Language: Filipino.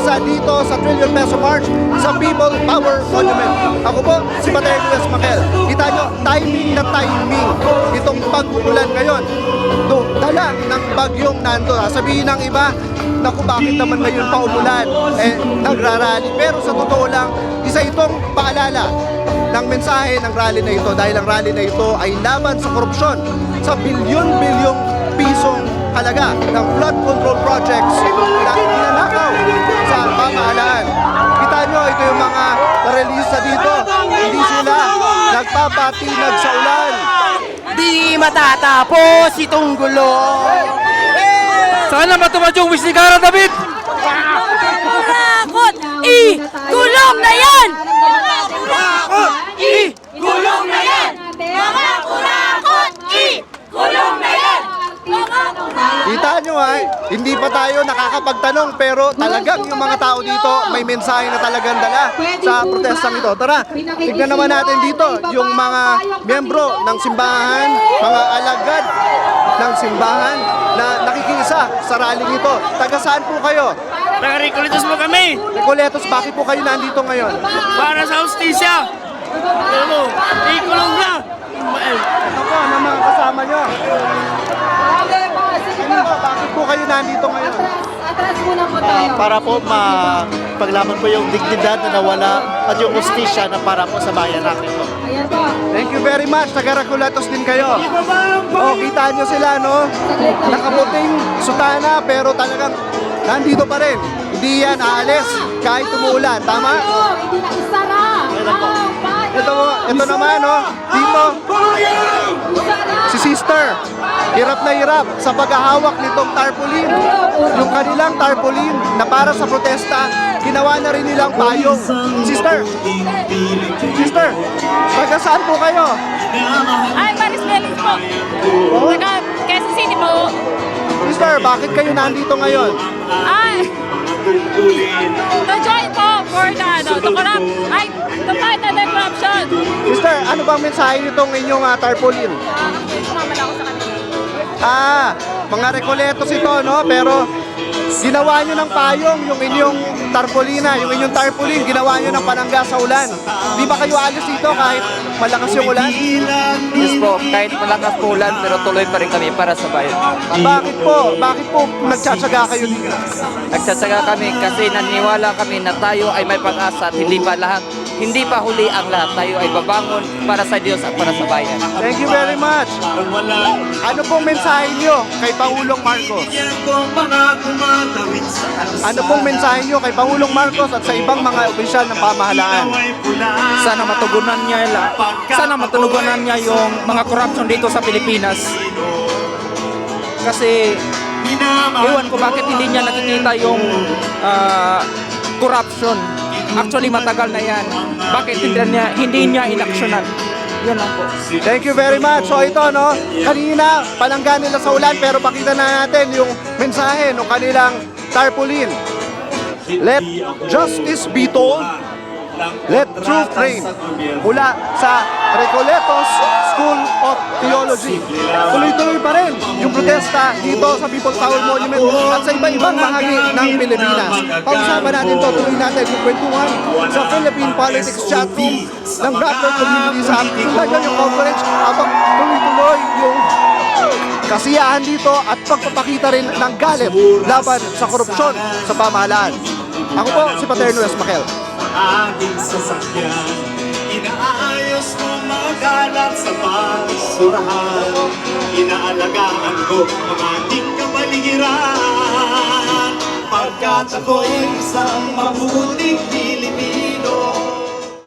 isa dito sa Trillion Peso March sa People Power Monument. Ako po, si Paterno Wes Makel. Kita nyo, timing na timing itong pag-uulan ngayon. Dala ng bagyong Nando. Sabihin ng iba, naku, bakit naman ngayon pa umulan? Nagrarally. Pero sa totoo lang, isa itong paalala ng mensahe ng rally na ito dahil ang rally na ito ay laban sa korupsyon sa bilyon-bilyong pisong halaga ng flood control projects na ninanakaw sa pamahalaan. Kita nyo, ito yung mga release na dito. Hindi sila nagpapatinag sa ulan. Di matatapos itong gulo. Sana matupad yung wish ni Cara David! Kurakot! Gulong na yan! Kurakot! Gulong na yan! Mga kurakot! Gulong na yan! Kita nyo hindi pa tayo nakakapagtanong pero talagang yung mga tao dito may mensahe na talagang dala sa protestang ito. Tara, tignan naman natin dito yung mga miyembro ng simbahan, mga alagad ng simbahan na nakikisa sa rally ito. Taga saan po kayo? Taga Recoletos mo kami! Recoletos, bakit po kayo nandito ngayon? Para sa hostisya! Ikulong na! Ito po, ng mga kasama nyo. Bakit po kayo nandito ngayon? Atras muna po tayo. Para po paglaban po yung dignidad na nawala at yung justisya na para po sa bayan natin po. Ayan po. Thank you very much. Taga Recoletos din kayo. Oh, kita nyo sila, no? Nakaputing sutana pero talagang nandito pa rin. Hindi yan aalis kahit umuulan. Tama? Hindi na isara. Ito naman, no? Dito, si sister. Hirap na hirap sa paghahawak nitong tarpaulin. Yung kanilang tarpaulin na para sa protesta, ginawa na rin nilang payong. Sister, taga saan po kayo? Ay, Maris Melis po. Taga Quezon City po. Sister, bakit kayo nandito ngayon? Ay, to join po for to fight the corruption. Sister, ano bang mensahe nitong inyong tarpaulin? Sumama na ako sa kanila. Mga Recoletos ito, no? Pero ginawa nyo ng payong yung inyong tarpaulina, yung inyong tarpaulin, ginawa nyo ng panangga sa ulan. Di ba kayo alis dito kahit malakas yung ulan? Yes po, kahit malakas po ulan, pero tuloy pa rin kami para sa bayan. Bakit po? Bakit po nagtsatsaga kayo dito? Nagsasaga kami kasi naniwala kami na tayo ay may pag-asa at hindi pa huli ang lahat. Tayo ay babangon para sa Diyos at para sa bayan. Thank you very much. Ano pong mensahe nyo kay Pangulong Marcos? Ano pong mensahe nyo kay Pangulong Marcos at sa ibang mga opisyal ng pamahalaan? Sana matugunan niya yung mga corruption dito sa Pilipinas. Kasi ewan ko bakit hindi niya nakikita yung corruption. Actually matagal na yan. Bakit hindi niya inaksyonan? Yun lang po. Thank you very much. So ito, no, kanina palangga nila sa ulan pero pakita na natin yung mensahe ng kanilang tarpaulin. Let justice be told. Let truth reign. Mula sa Recoletos School of Theology. Tuloy-tuloy pa rin yung protesta dito sa People's Power Monument at sa iba-ibang bahagi ng Pilipinas. Pag-usapan natin to, tuloy natin yung kwentuhan sa Philippine Politics Chatroom ng Rappler Community sa sundan yung conference habang tuloy-tuloy yung kasiyahan dito at pagpapakita rin ng galit laban sa korupsyon sa pamahalaan. Ako po si Paterno Wes Makel. Aking sasakyan, inaayos ko magalang sa basurahan. Inaalagaan ko ang ating kapaligiran, pagkat ako'y isang mabuting Pilipino.